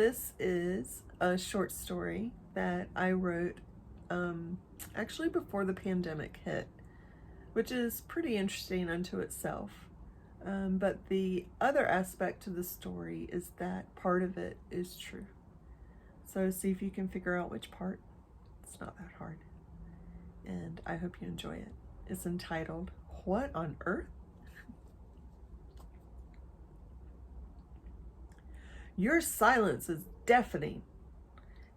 This is a short story that I wrote actually before the pandemic hit, which is pretty interesting unto itself. But the other aspect to the story is that part of it is true. So see if you can figure out which part. It's not that hard. And I hope you enjoy it. It's entitled, What on Earth? Your silence is deafening,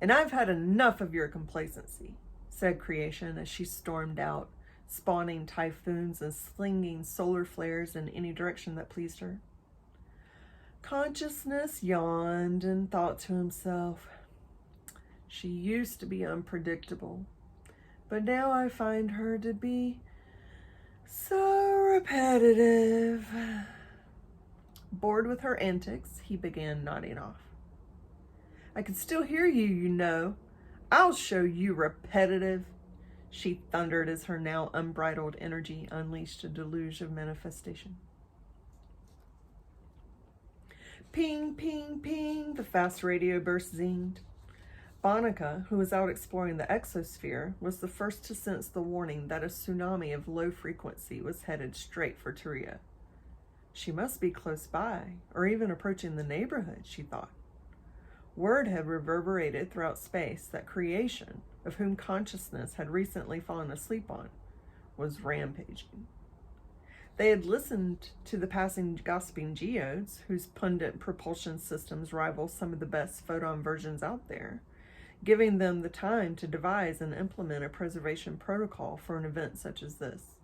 and I've had enough of your complacency, said Creation as she stormed out, spawning typhoons and slinging solar flares in any direction that pleased her. Consciousness yawned and thought to himself, she used to be unpredictable, but now I find her to be so repetitive. Bored with her antics, he began nodding off. I can still hear you, you know. I'll show you repetitive, she thundered as her now unbridled energy unleashed a deluge of manifestation. Ping, ping, ping, the fast radio burst zinged. Bonica, who was out exploring the exosphere, was the first to sense the warning that a tsunami of low frequency was headed straight for Turia. She must be close by, or even approaching the neighborhood, she thought. Word had reverberated throughout space that Creation, of whom consciousness had recently fallen asleep on, was rampaging. They had listened to the passing gossiping geodes, whose pundit propulsion systems rival some of the best photon versions out there, giving them the time to devise and implement a preservation protocol for an event such as this.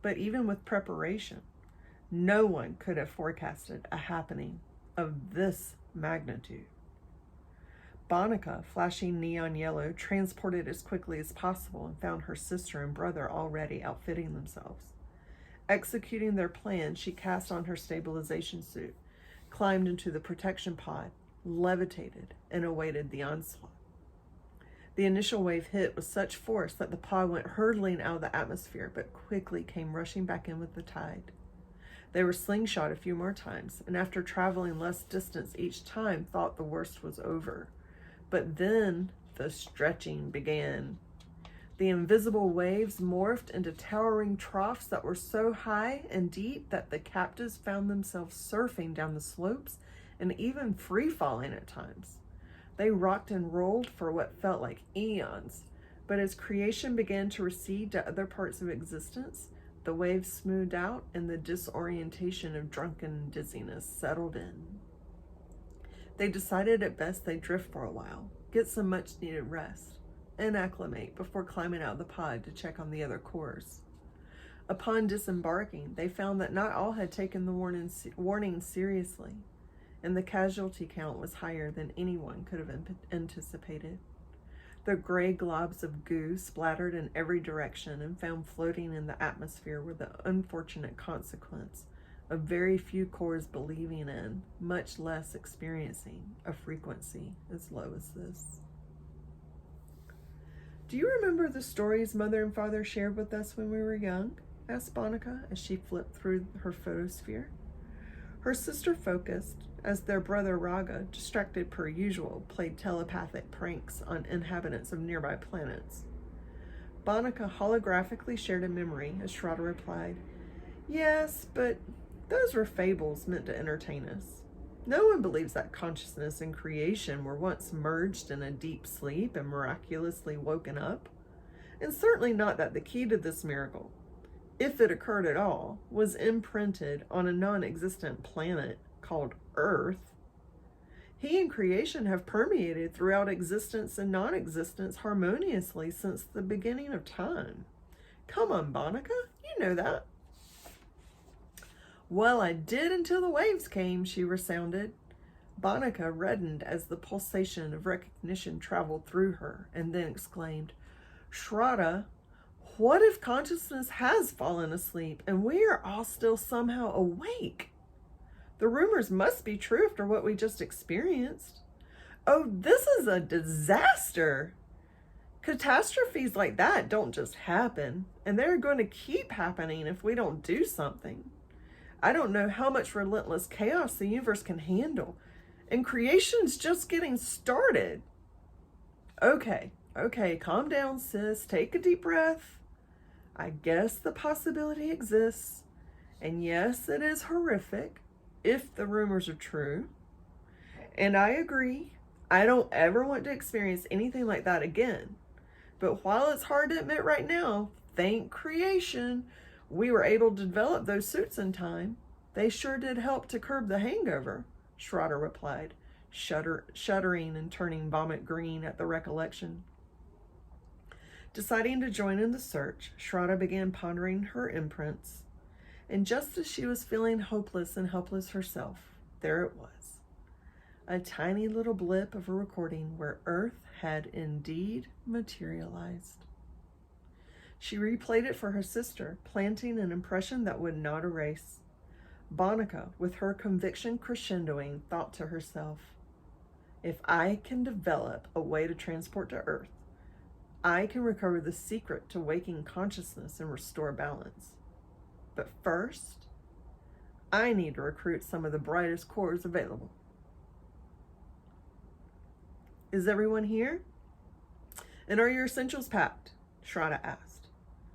But even with preparation, no one could have forecasted a happening of this magnitude. Bonica, flashing neon yellow, transported as quickly as possible and found her sister and brother already outfitting themselves. Executing their plan, she cast on her stabilization suit, climbed into the protection pod, levitated, and awaited the onslaught. The initial wave hit with such force that the pod went hurtling out of the atmosphere, but quickly came rushing back in with the tide. They were slingshot a few more times, and after traveling less distance each time, thought the worst was over. But then the stretching began. The invisible waves morphed into towering troughs that were so high and deep that the captives found themselves surfing down the slopes and even free-falling at times. They rocked and rolled for what felt like eons, but as Creation began to recede to other parts of existence, the waves smoothed out and the disorientation of drunken dizziness settled in. They decided at best they'd drift for a while, get some much-needed rest, and acclimate before climbing out of the pod to check on the other cores. Upon disembarking, they found that not all had taken the warning seriously, and the casualty count was higher than anyone could have anticipated. The gray globs of goo splattered in every direction and found floating in the atmosphere were the unfortunate consequence of very few cores believing in, much less experiencing, a frequency as low as this. Do you remember the stories Mother and Father shared with us when we were young? Asked Bonica as she flipped through her photosphere. Her sister focused, as their brother Raga, distracted per usual, played telepathic pranks on inhabitants of nearby planets. Bonica holographically shared a memory as Shraddha replied, Yes, but those were fables meant to entertain us. No one believes that consciousness and creation were once merged in a deep sleep and miraculously woken up. And certainly not that the key to this miracle, if it occurred at all, was imprinted on a non-existent planet called Earth. He and creation have permeated throughout existence and non-existence harmoniously since the beginning of time. Come on, Bonica, you know that. Well, I did until the waves came, she resounded. Bonica reddened as the pulsation of recognition traveled through her, and then exclaimed, Shraddha, what if consciousness has fallen asleep and we are all still somehow awake? The rumors must be true after what we just experienced. Oh, this is a disaster. Catastrophes like that don't just happen, and they're going to keep happening if we don't do something. I don't know how much relentless chaos the universe can handle, And creation's just getting started. Okay, calm down, sis. Take a deep breath. I guess the possibility exists. And yes, it is horrific, if the rumors are true. And I agree. I don't ever want to experience anything like that again. But while it's hard to admit right now, thank creation, we were able to develop those suits in time. They sure did help to curb the hangover, Schroeder replied, shuddering and turning vomit green at the recollection. Deciding to join in the search, Schroeder began pondering her imprints. And just as she was feeling hopeless and helpless herself, there it was. A tiny little blip of a recording where Earth had indeed materialized. She replayed it for her sister, planting an impression that would not erase. Bonica, with her conviction crescendoing, thought to herself, if I can develop a way to transport to Earth, I can recover the secret to waking consciousness and restore balance. But first, I need to recruit some of the brightest cores available. Is everyone here? And are your essentials packed? Shraddha asked.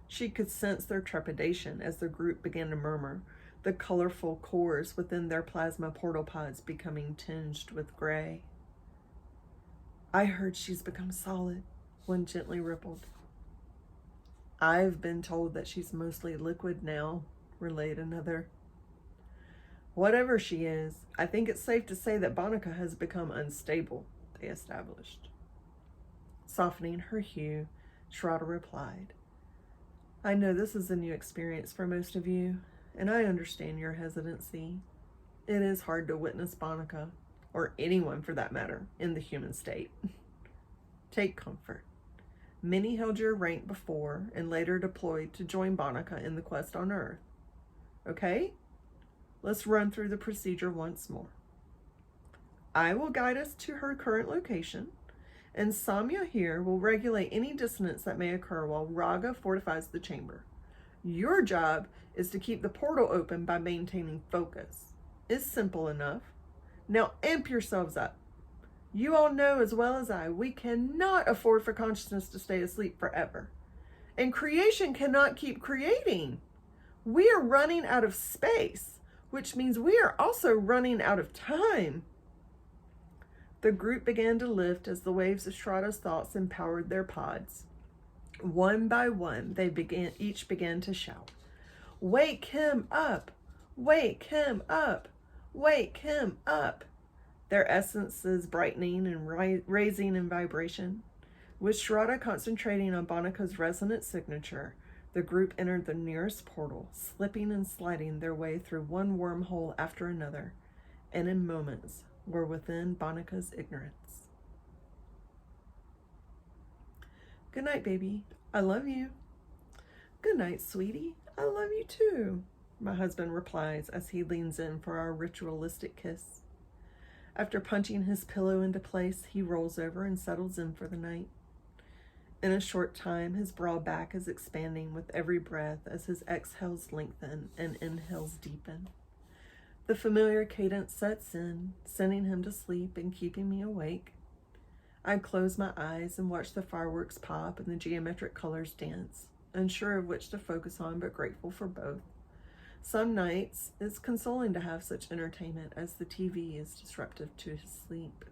She could sense their trepidation as the group began to murmur, the colorful cores within their plasma portal pods becoming tinged with gray. I heard she's become solid, one gently rippled. I've been told that she's mostly liquid now, relayed another. Whatever she is, I think it's safe to say that Bonica has become unstable, they established. Softening her hue, Shraddha replied, I know this is a new experience for most of you, and I understand your hesitancy. It is hard to witness Bonica, or anyone for that matter, in the human state. Take comfort. Many held your rank before and later deployed to join Bonica in the quest on Earth. Okay? Let's run through the procedure once more. I will guide us to her current location, and Samya here will regulate any dissonance that may occur while Raga fortifies the chamber. Your job is to keep the portal open by maintaining focus. It's simple enough. Now amp yourselves up. You all know as well as I, we cannot afford for consciousness to stay asleep forever. And creation cannot keep creating. We are running out of space, which means we are also running out of time. The group began to lift as the waves of Shraddha's thoughts empowered their pods. One by one, they each began to shout, Wake him up! Wake him up! Wake him up! Their essences brightening and raising in vibration. With Shraddha concentrating on Bonica's resonant signature, the group entered the nearest portal, slipping and sliding their way through one wormhole after another, and in moments were within Bonica's ignorance. Good night, baby. I love you. Good night, sweetie. I love you too, my husband replies as he leans in for our ritualistic kiss. After punching his pillow into place, he rolls over and settles in for the night. In a short time, his broad back is expanding with every breath as his exhales lengthen and inhales deepen. The familiar cadence sets in, sending him to sleep and keeping me awake. I close my eyes and watch the fireworks pop and the geometric colors dance, unsure of which to focus on but grateful for both. Some nights, it's consoling to have such entertainment as the TV is disruptive to his sleep.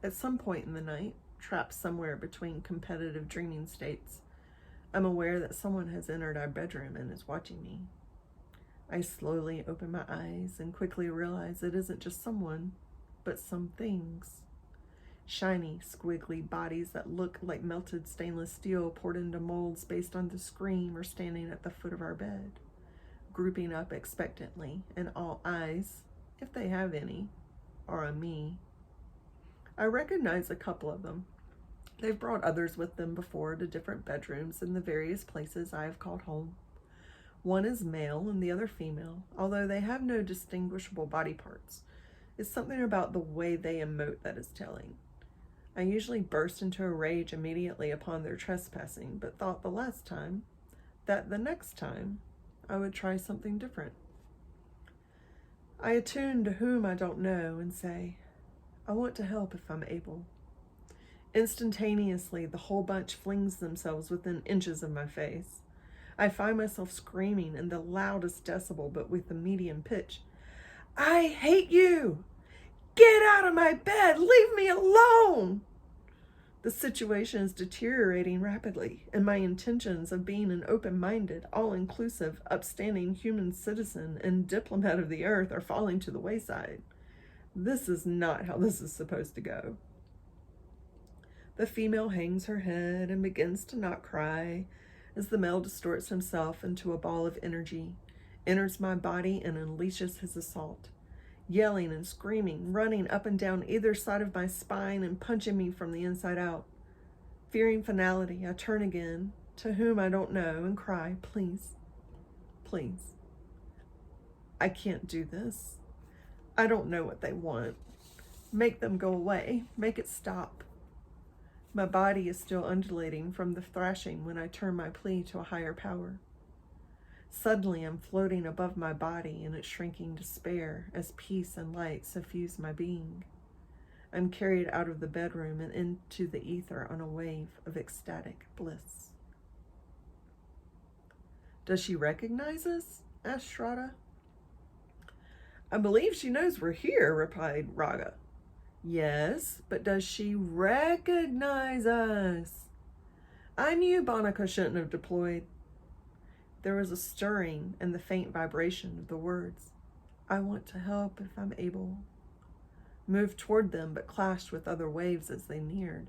At some point in the night, trapped somewhere between competitive dreaming states, I'm aware that someone has entered our bedroom and is watching me. I slowly open my eyes and quickly realize it isn't just someone, but some things. Shiny, squiggly bodies that look like melted stainless steel poured into molds based on the screen are standing at the foot of our bed, grouping up expectantly, and all eyes, if they have any, are on me. I recognize a couple of them. They've brought others with them before to different bedrooms in the various places I have called home. One is male and the other female, although they have no distinguishable body parts. It's something about the way they emote that is telling. I usually burst into a rage immediately upon their trespassing, but thought the last time that the next time I would try something different. I attune to whom I don't know and say, I want to help if I'm able. Instantaneously, the whole bunch flings themselves within inches of my face. I find myself screaming in the loudest decibel, but with a medium pitch. I hate you! Get out of my bed! Leave me alone! The situation is deteriorating rapidly, and my intentions of being an open-minded, all-inclusive, upstanding human citizen and diplomat of the earth are falling to the wayside. This is not how this is supposed to go. The female hangs her head and begins to not cry as the male distorts himself into a ball of energy, enters my body, and unleashes his assault, yelling and screaming, running up and down either side of my spine and punching me from the inside out. Fearing finality, I turn again, to whom I don't know, and cry, please, please. I can't do this. I don't know what they want. Make them go away. Make it stop. My body is still undulating from the thrashing when I turn my plea to a higher power. Suddenly, I'm floating above my body in its shrinking despair as peace and light suffuse my being. I'm carried out of the bedroom and into the ether on a wave of ecstatic bliss. Does she recognize us? Asked Shraddha. I believe she knows we're here, replied Raga. Yes, but does she recognize us? I knew Bhanika shouldn't have deployed. There was a stirring and the faint vibration of the words. I want to help if I'm able. Moved toward them, but clashed with other waves as they neared.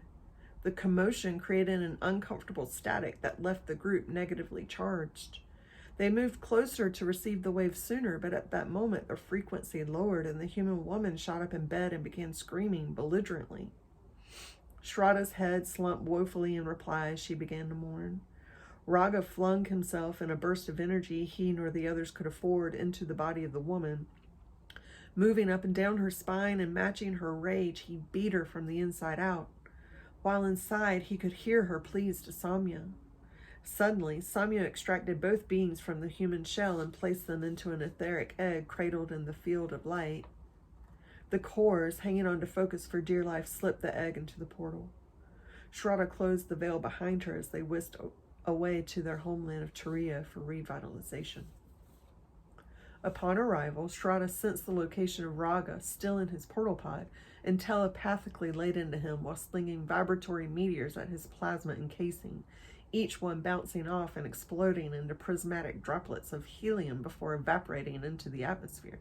The commotion created an uncomfortable static that left the group negatively charged. They moved closer to receive the wave sooner, but at that moment the frequency lowered and the human woman shot up in bed and began screaming belligerently. Shraddha's head slumped woefully in reply as she began to mourn. Raga flung himself in a burst of energy he nor the others could afford into the body of the woman. Moving up and down her spine and matching her rage, he beat her from the inside out. While inside, he could hear her pleas to Samya. Suddenly, Samya extracted both beings from the human shell and placed them into an etheric egg cradled in the field of light. The cores, hanging on to focus for dear life, slipped the egg into the portal. Shraddha closed the veil behind her as they whisked away to their homeland of Turiya for revitalization. Upon arrival, Shraddha sensed the location of Raga, still in his portal pod, and telepathically laid into him while slinging vibratory meteors at his plasma encasing, each one bouncing off and exploding into prismatic droplets of helium before evaporating into the atmosphere.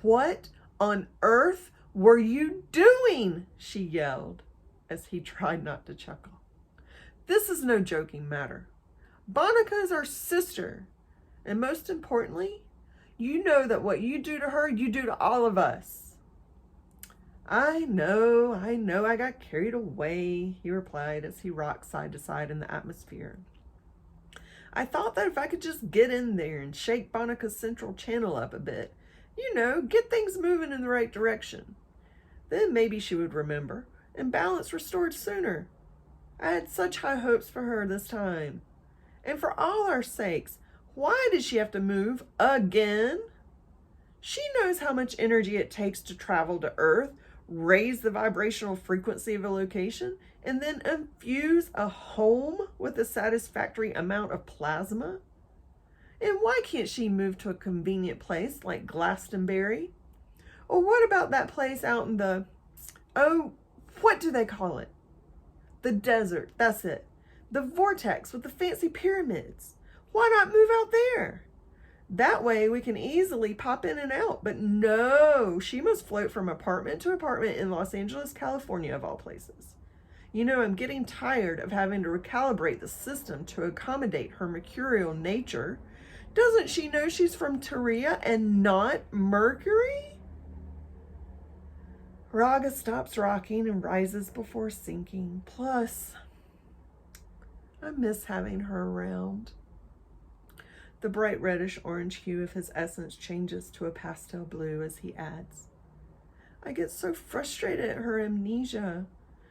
What on earth were you doing? She yelled as he tried not to chuckle. This is no joking matter. Bhanika is our sister. And most importantly, you know that what you do to her, you do to all of us. I know, I got carried away, he replied as he rocked side to side in the atmosphere. I thought that if I could just get in there and shake Bhanika's central channel up a bit, get things moving in the right direction. Then maybe she would remember, and balance restored sooner. I had such high hopes for her this time. And for all our sakes, why did she have to move again? She knows how much energy it takes to travel to Earth, raise the vibrational frequency of a location, and then infuse a home with a satisfactory amount of plasma. And why can't she move to a convenient place like Glastonbury? Or what about that place out in what do they call it? The desert, that's it. The vortex with the fancy pyramids. Why not move out there? That way we can easily pop in and out. But no, she must float from apartment to apartment in Los Angeles, California, of all places. I'm getting tired of having to recalibrate the system to accommodate her mercurial nature. Doesn't she know she's from Turiya and not Mercury? Raga stops rocking and rises before sinking. Plus, I miss having her around. The bright reddish-orange hue of his essence changes to a pastel blue as he adds, I get so frustrated at her amnesia.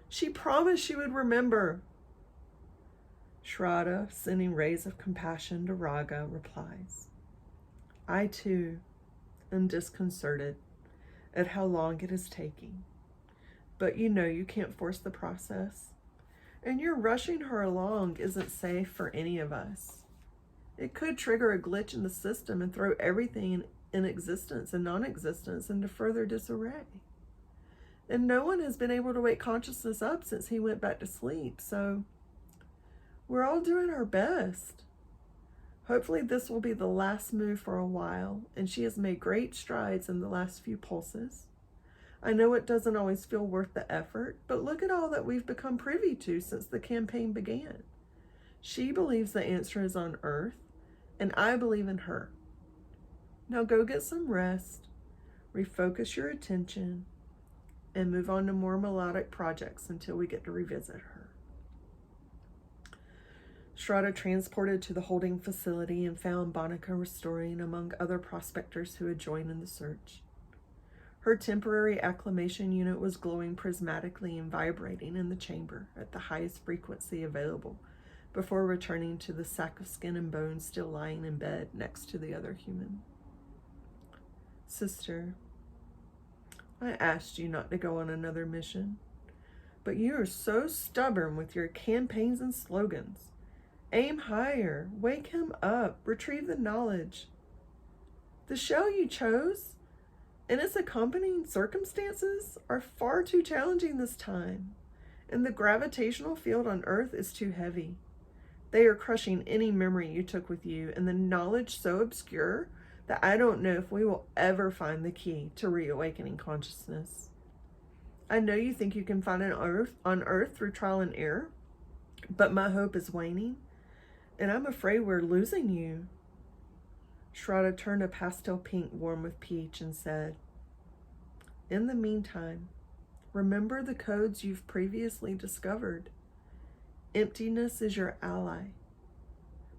She promised she would remember. Shraddha, sending rays of compassion to Raga, replies, I too am disconcerted. at how long it is taking. But you know you can't force the process. And your rushing her along isn't safe for any of us. It could trigger a glitch in the system and throw everything in existence and non-existence into further disarray. And no one has been able to wake consciousness up since he went back to sleep, so we're all doing our best. Hopefully this will be the last move for a while, and she has made great strides in the last few pulses. I know it doesn't always feel worth the effort, but look at all that we've become privy to since the campaign began. She believes the answer is on Earth, and I believe in her. Now go get some rest, refocus your attention, and move on to more melodic projects until we get to revisit her. Shraddha transported to the holding facility and found Bonica restoring among other prospectors who had joined in the search. Her temporary acclimation unit was glowing prismatically and vibrating in the chamber at the highest frequency available before returning to the sack of skin and bones still lying in bed next to the other human. Sister, I asked you not to go on another mission, but you are so stubborn with your campaigns and slogans. Aim higher, wake him up, retrieve the knowledge. The shell you chose and its accompanying circumstances are far too challenging this time, and the gravitational field on Earth is too heavy. They are crushing any memory you took with you, and the knowledge so obscure that I don't know if we will ever find the key to reawakening consciousness. I know you think you can find an Earth on Earth through trial and error, but my hope is waning, and I'm afraid we're losing you. Shraddha turned a pastel pink warm with peach and said, in the meantime, remember the codes you've previously discovered. Emptiness is your ally.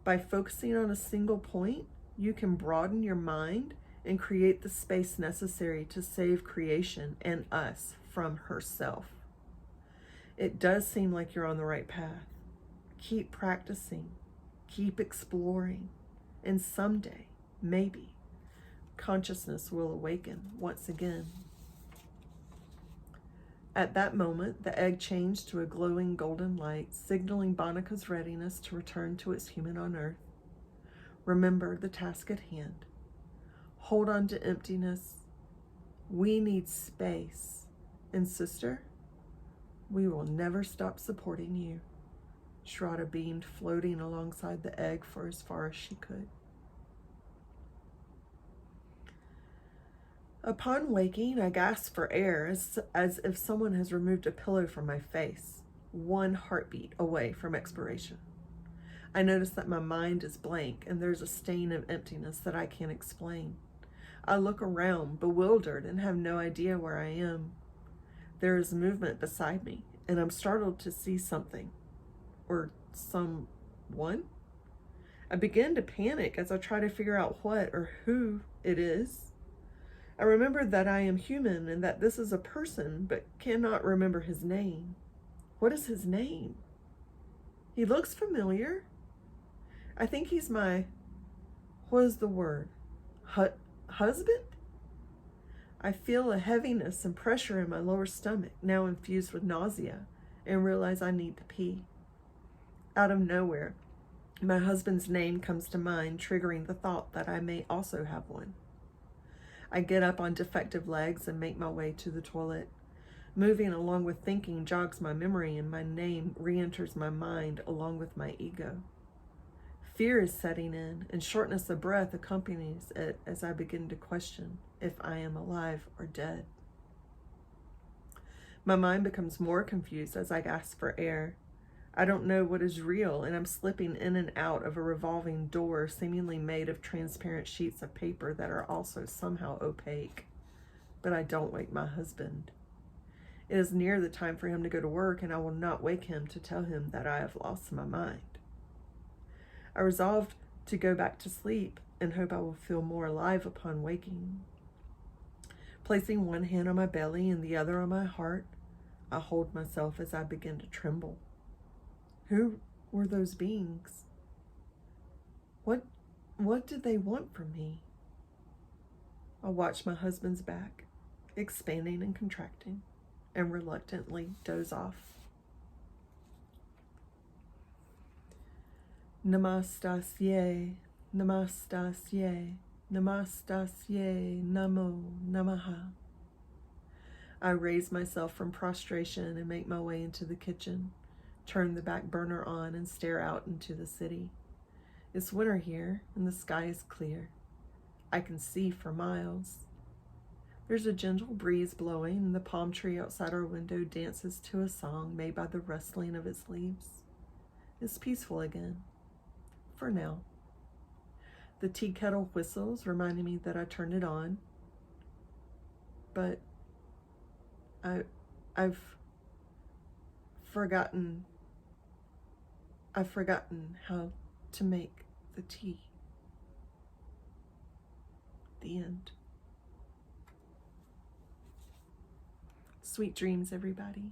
By focusing on a single point, you can broaden your mind and create the space necessary to save creation and us from herself. It does seem like you're on the right path. Keep practicing, keep exploring, and someday, maybe, consciousness will awaken once again. At that moment, the egg changed to a glowing golden light, signaling Bonica's readiness to return to its human on Earth. Remember the task at hand. Hold on to emptiness. We need space. And sister, we will never stop supporting you. Shraddha beamed, floating alongside the egg for as far as she could. Upon waking, I gasped for air as if someone has removed a pillow from my face, one heartbeat away from expiration. I notice that my mind is blank and there's a stain of emptiness that I can't explain. I look around, bewildered, and have no idea where I am. There is movement beside me, and I'm startled to see something. Or someone. I begin to panic as I try to figure out what or who it is. I remember that I am human and that this is a person, but cannot remember his name. What is his name? He looks familiar. I think he's my, what is the word? Husband? I feel a heaviness and pressure in my lower stomach, now infused with nausea, and realize I need to pee. Out of nowhere, my husband's name comes to mind, triggering the thought that I may also have one. I get up on defective legs and make my way to the toilet. Moving along with thinking jogs my memory, and my name re-enters my mind along with my ego. Fear is setting in, and shortness of breath accompanies it as I begin to question if I am alive or dead. My mind becomes more confused as I gasp for air. I don't know what is real, and I'm slipping in and out of a revolving door seemingly made of transparent sheets of paper that are also somehow opaque. But I don't wake my husband. It is near the time for him to go to work, and I will not wake him to tell him that I have lost my mind. I resolved to go back to sleep and hope I will feel more alive upon waking. Placing one hand on my belly and the other on my heart, I hold myself as I begin to tremble. Who were those beings? What did they want from me? I watch my husband's back. expanding and contracting, and reluctantly doze off. Namastasye, namastasye, namastasye, namo namaha. I raise myself from prostration and make my way into the kitchen, turn the back burner on, and stare out into the city. It's winter here, and the sky is clear. I can see for miles. There's a gentle breeze blowing, and the palm tree outside our window dances to a song made by the rustling of its leaves. It's peaceful again. For now. The tea kettle whistles, reminding me that I turned it on. But I've forgotten how to make the tea. The end. Sweet dreams, everybody.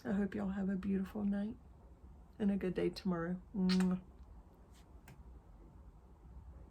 I hope y'all have a beautiful night and a good day tomorrow. Mwah.